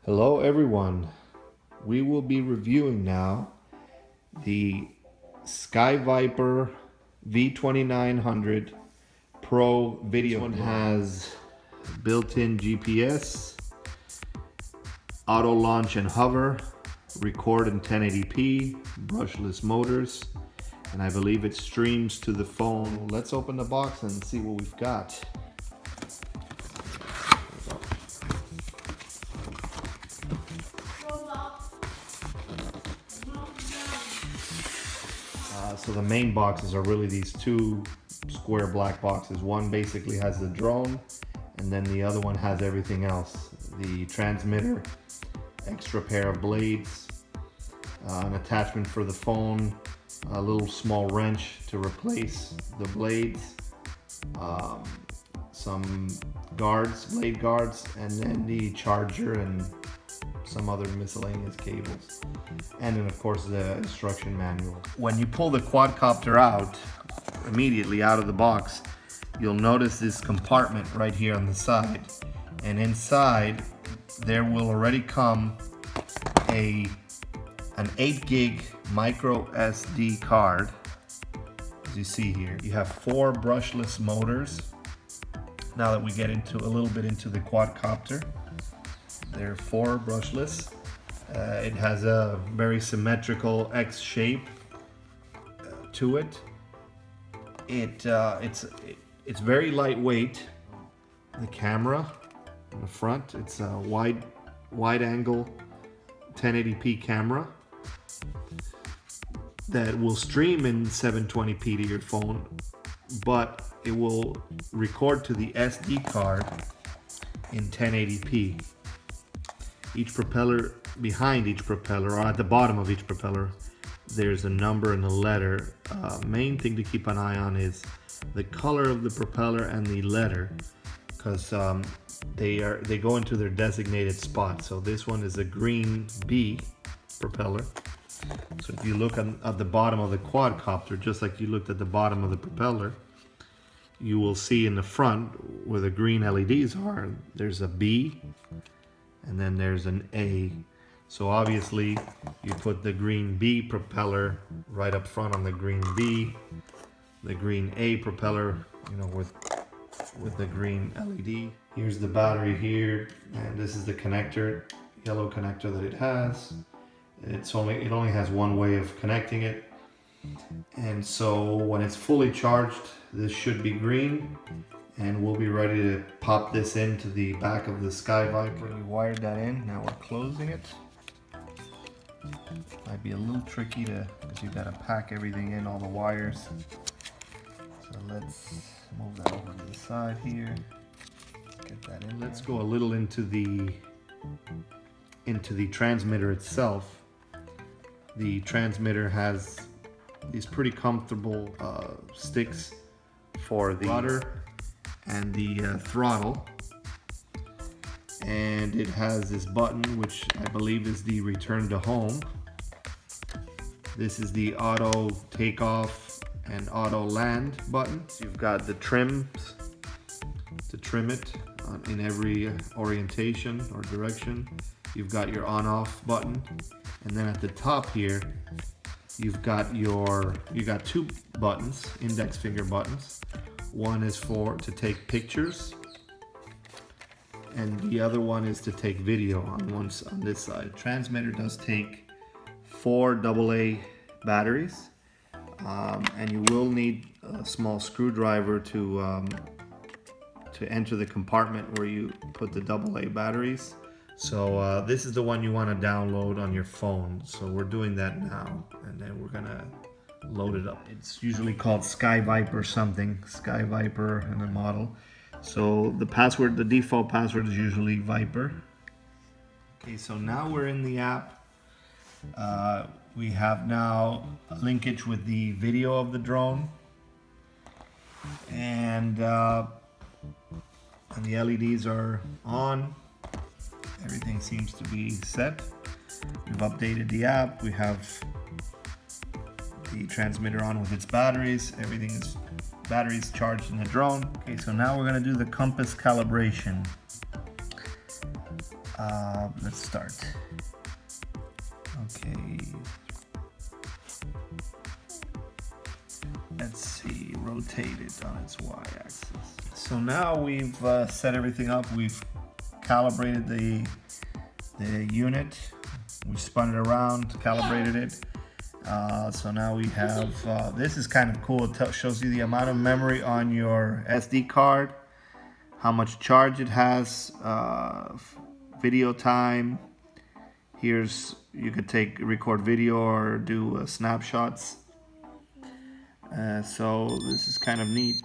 Hello everyone, we will be reviewing now the Sky Viper v2900 Pro video. This one has built-in GPS, auto launch and hover, record in 1080p, brushless motors, and I believe it streams to the phone. Let's open the box and see what we've got. So the main boxes are really these two square black boxes. One basically has the drone, and then the other one has everything else. The transmitter, extra pair of blades, an attachment for the phone, a little small wrench to replace the blades, some guards, blade guards, and then the charger and some other miscellaneous cables, and then of course the instruction manual. When you pull the quadcopter out, immediately out of the box, you'll notice this compartment right here on the side, and inside there will already come an 8 gig micro SD card. As you see here, you have 4 brushless motors. Now that we get into a little bit into the quadcopter, there are 4 brushless. It has a very symmetrical X shape to it. It's very lightweight. The camera in the front, it's a wide angle 1080p camera that will stream in 720p to your phone, but it will record to the SD card in 1080p. Each propeller, behind each propeller, or at the bottom of each propeller, there's a number and a letter. Main thing to keep an eye on is the color of the propeller and the letter, because they go into their designated spot. So this one is a green B propeller. So if you look at the bottom of the quadcopter, just like you looked at the bottom of the propeller, you will see in the front where the green LEDs are, there's a B, and then there's an A. So obviously you put the green B propeller right up front on the green B, the green A propeller, with the green LED. Here's the battery here, and this is the connector, yellow connector that it has. It only has one way of connecting it. And so when it's fully charged, this should be green, and we'll be ready to pop this into the back of the Sky Viper. We wired that in, now we're closing it. Might be a little tricky because you've got to pack everything in, all the wires. So let's move that over to the side here. Get that in. Let's go a little into the transmitter itself. The transmitter has these pretty comfortable sticks for the rudder and the throttle, and it has this button which I believe is the return to home. This is the auto takeoff and auto land button. You've got the trims to trim it in every orientation or direction. You've got your on-off button, and then at the top here you've got 2 buttons, index finger buttons. One is to take pictures, and the other one is to take video on this side. Transmitter does take 4 AA batteries, and you will need a small screwdriver to enter the compartment where you put the AA batteries. So this is the one you want to download on your phone. So we're doing that now, and then we're gonna load it up. It's usually called Sky Viper something, Sky Viper and a model. So the default password is usually Viper. Okay, so now we're in the app. We have now a linkage with the video of the drone, and the LEDs are on. Everything seems to be set. We've updated the app. We have the transmitter on with its batteries. Batteries charged in the drone. Okay, so now we're gonna do the compass calibration. Let's start. Okay. Let's see, rotate it on its y-axis. So now we've set everything up. We've calibrated the unit. We spun it around, calibrated it. So now we have, this is kind of cool. It shows you the amount of memory on your SD card, how much charge it has, video time. Here's, you could record video or do snapshots. So this is kind of neat.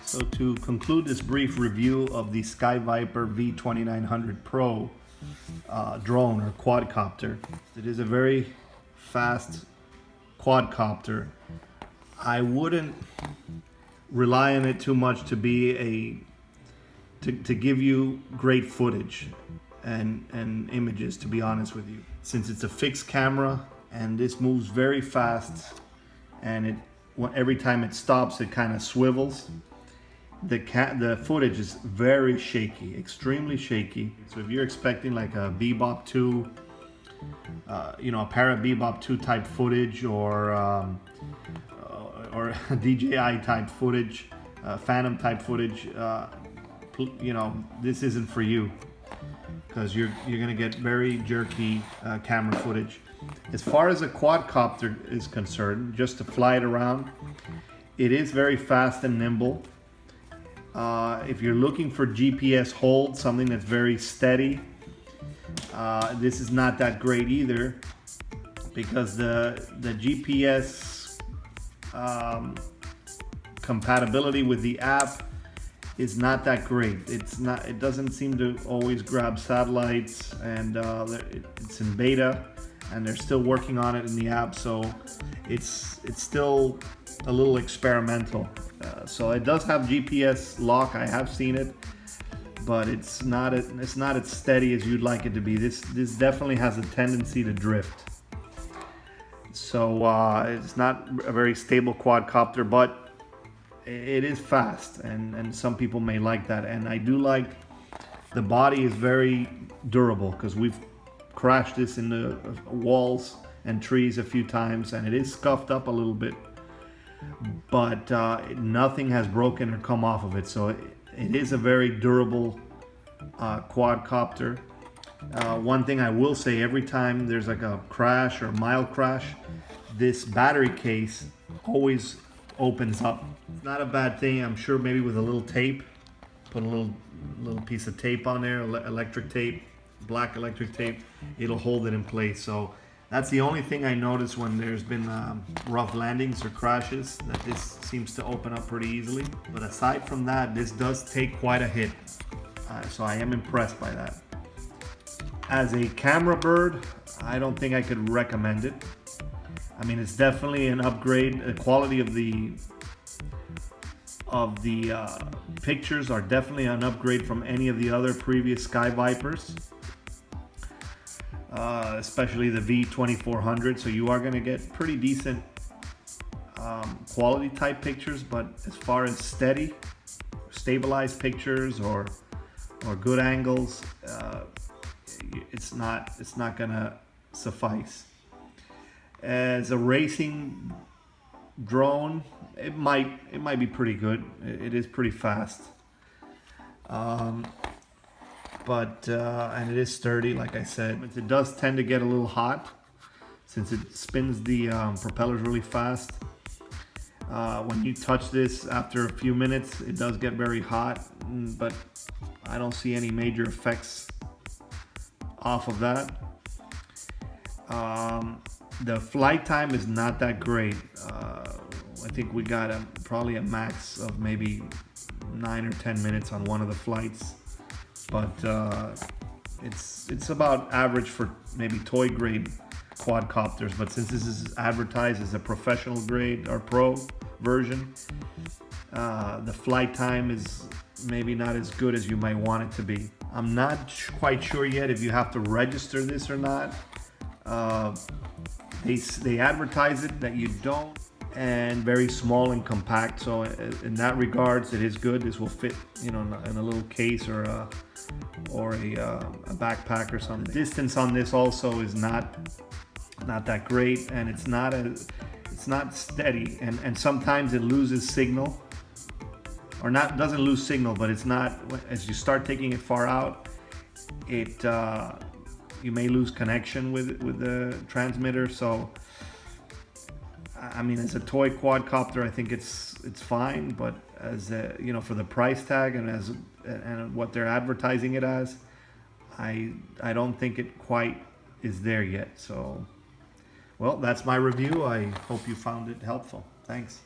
So to conclude this brief review of the SkyViper v2900 Pro drone or quadcopter, it is a very fast quadcopter. I wouldn't rely on it too much to be to give you great footage and images, to be honest with you, since it's a fixed camera and this moves very fast, and every time it stops it kind of swivels. The footage is very shaky, extremely shaky. So if you're expecting like a Bebop 2, a Para Bebop 2 type footage, or DJI type footage, Phantom type footage, this isn't for you, because you're gonna get very jerky camera footage. As far as a quadcopter is concerned, just to fly it around, it is very fast and nimble. If you're looking for GPS hold, something that's very steady, this is not that great either, because the GPS compatibility with the app is not that great. It doesn't seem to always grab satellites, and it's in beta, and they're still working on it in the app, so it's still a little experimental. So it does have GPS lock. I have seen it, but it's not as steady as you'd like it to be. This definitely has a tendency to drift. So it's not a very stable quadcopter, but it is fast, and some people may like that. And I do like the body is very durable, because we've crashed this into walls and trees a few times, and it is scuffed up a little bit, but nothing has broken or come off of it. So it is a very durable quadcopter. One thing I will say, every time there's like a crash or mild crash, this battery case always opens up. It's not a bad thing. I'm sure maybe with a little tape, put a little piece of tape on there, electric tape, black electric tape, it'll hold it in place. So that's the only thing I noticed when there's been rough landings or crashes, that this seems to open up pretty easily. But aside from that, this does take quite a hit. So I am impressed by that. As a camera bird, I don't think I could recommend it. I mean, it's definitely an upgrade. The quality of the pictures are definitely an upgrade from any of the other previous Sky Vipers, especially the v2900. So you are going to get pretty decent quality type pictures, but as far as stabilized pictures or good angles, it's not gonna suffice. As a racing drone, it might be pretty good. It is pretty fast, and it is sturdy, like I said. It does tend to get a little hot since it spins the propellers really fast. When you touch this after a few minutes, it does get very hot, but I don't see any major effects off of that. The flight time is not that great. I think we got probably a max of maybe 9 or 10 minutes on one of the flights, but it's about average for maybe toy grade quadcopters. But since this is advertised as a professional grade or pro version, the flight time is maybe not as good as you might want it to be. I'm not quite sure yet if you have to register this or not. They advertise it that you don't, and very small and compact. So in that regards, it is good. This will fit, in a little case or a backpack or something. The distance on this also is not that great, and it's not steady, and sometimes it loses signal, or doesn't lose signal, but it's not, as you start taking it far out, you may lose connection with the transmitter. So I mean, as a toy quadcopter, I think it's fine, but as for the price tag and what they're advertising it as, I don't think it quite is there yet. So, well, that's my review. I hope you found it helpful. Thanks.